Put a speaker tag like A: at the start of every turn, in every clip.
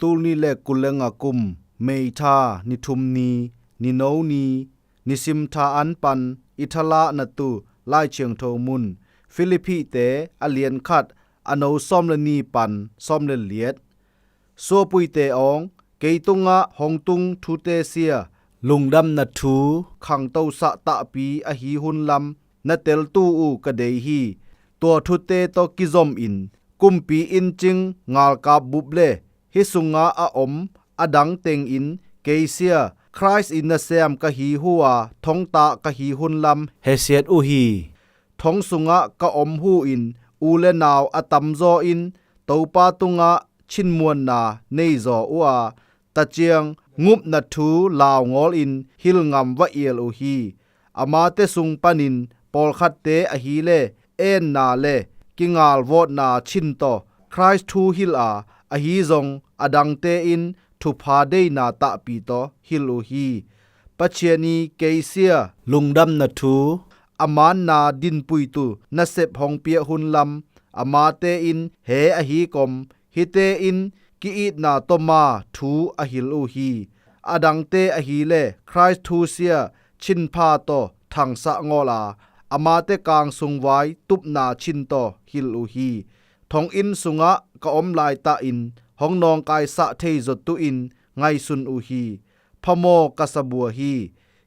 A: ตูลนีเลกุลเลงกุมเมทานิทุมนีนิโนนีนิซิมทาอันปันอิทลาณตุไลเชียงโทมุนฟิลิปปีเตอเลียนคัดอโนซอมเลนีปันซอมเลเลียดซัวปุยเตองเกยตุงะฮงตุงทูเตเซียลุงดำนัดทูขังเต้าสะตะปีอหีหุนลำนัดเตลตูอูกะเดฮีตัวทูเตโตกิซอมอินกุมปีอินจิงงาลกาบุบเลฮิสุงะอาอมอดังเต็งอินเกเซียคริสอินนาเซมกะฮีหัวทองตากะฮีหุนลำเฮเซียดอูฮีทองสุงะกะอมหูอินอูเลนาวอตัมโซอินเตาปาตุงะชินมวนนาเนโซอัวตะเจียงงุบนัดทูลาวงอลอินฮิลงำวะเอียลอูฮีอามาเตสุงปานินปอลคัดเตอฮีเลเอ็นนาเลกิงาลวอดนาชินโตคริสทูฮิลอาอฮีซงอดังเตอินทุพาเดนาตะปีโตฮิลอูฮีปัจเจนีเกเซียลุงดำนัดทูอามานนาดินปุยตุนัสเซบฮองเปียหุนลำอามาเตอินเฮอฮีกอมฮิเตอินกิอิดนาตมาทูอหิลอูฮีอดังเตอฮีเลคริสทูเซียชินพาโตทังสะงอลาอามาเตกางสุงไว้ตุบนาชินโตฮิลอูฮีทองอินสุงะกะอมลายตาอินห้องนองกายสะเทจตุอินไงสุนอูฮีพะโมกะสะบัวฮี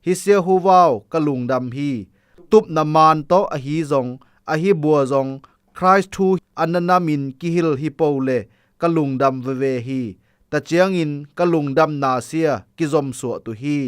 A: ฮิเซียฮูวาวกะลุงดำฮีตุบนามานโตอฮีซงอฮีบัวซงคริสทูอันนามินกิฮิลฮิโปเลกะลุงดำเวเวฮีตะเจียงอินกะลุงดำนาเซียกิซอมสัวตุฮี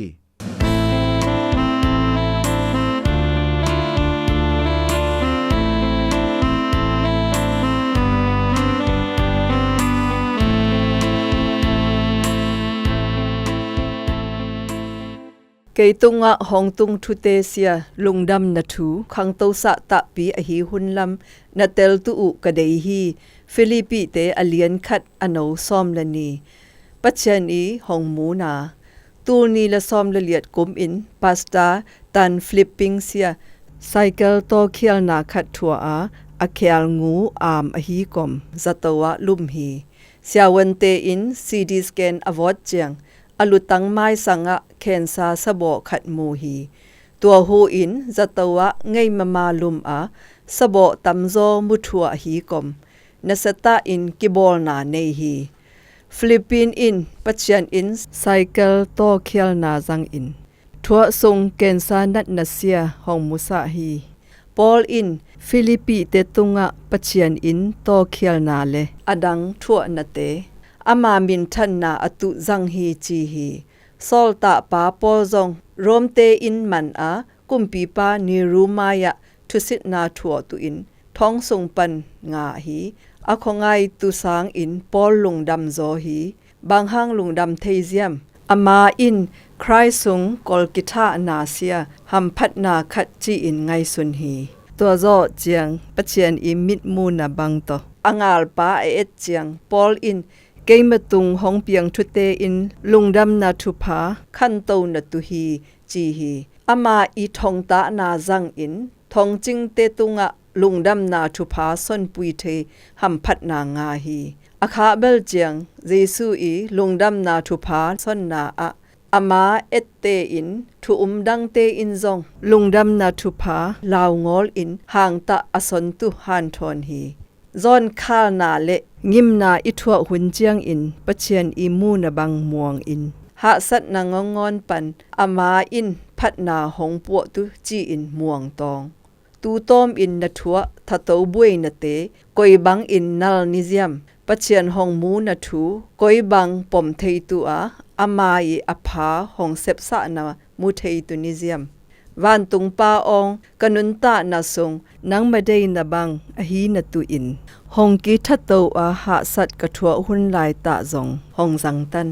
B: เกยตุงะฮองตุงทุเตเซียลุงดำนัทูขังเตาสะตะปีอหีหุนลำนัเตลตุอุกะเดฮีฟิลิปปีเตอเลียนคัดอโนซอมลนีปัจเจนีฮองมูนาตูนีละซอมละเลียดกุมอินปาสตาตันฟลิปปิงเซียไซเคิลโตเคียลนาคัดทัวอาอเคลงูอามอหีกอมจัตวะลุมฮีเซียวันเตอินซีดีสแกนอวอดเจียงอลุตังไม้สังะเคนซาสะบอขัดมูฮีตัวหูอินจัตวะไงมาลุมอาสะบอตัมโซมุทัวฮีกอมนัสตาอินกิบอลนาเนฮีฟิลิปปินอินปัจเจียนอินไซเคิลโตเคียลนาจังอินทัวทรงเกนซานัดนัสเซียฮองมุสาฮีปอลอินฟิลิปปีเตตุงะปัจเจียนอินโตเคียลนาเลอดังทัวนาเตอามามินทันนาอตุจังฮีจีฮีซอลตาปาปอซงโรมเตอินมันอากุมปีปานิรูมายะทุสิตนาทัวตุอินท้องทรงปันงาฮีอคงไงตุสางอินปอลลุงดำโซฮีบางห้างลุงดำเทเซียมอามาอินใครสุงกอลกิทานาเซียหัมพัดนาคัดจีอินไงสุนฮีตัวโซเจียงปัจเจียนอิมิดมูนาบังโตอังาลปาเอเจียงปอลอินเกมตุงฮองเปียงทุเตอินลุงดำนาทุพาคันโตนตุฮีจีฮีอามาอีทองตานาจังอินทองจิงเตตุงะลุงดำนาทุพาสนปุยเทหัมพัดนางาฮีอาคาเบลเจียงเจซูอีลุงดำนาทุพาสนนาอะอามาเอตเตอินทุดังเตอินซงลุงดำนาทุพาลาวงอลอินห่างตะอสนตุฮันทอนฮีซอนคาลนาเลงิมนาอิทัวหุนเจียงอินปะเชียนอีมูนาบังม่วงอินหะสัตนางงอนปันอามาอินพัดนาหงปัวตุจีอินม่วงตองตูต้มอินนาทัวทะโตบุยนาเตกอยบังอินนัลนิเซียมปะเชียนหงมูนาทูกอยบังปอมเทตุอามาอีอภาหงเซปสะนามูเทตุนิเซียมวันตุงปาองกนุนตานาทรงนังมาได้นาบังอหีนตุอินหงกีทัตโตอาหะสัตกะทัวหุนลายตะซงหงสังตัน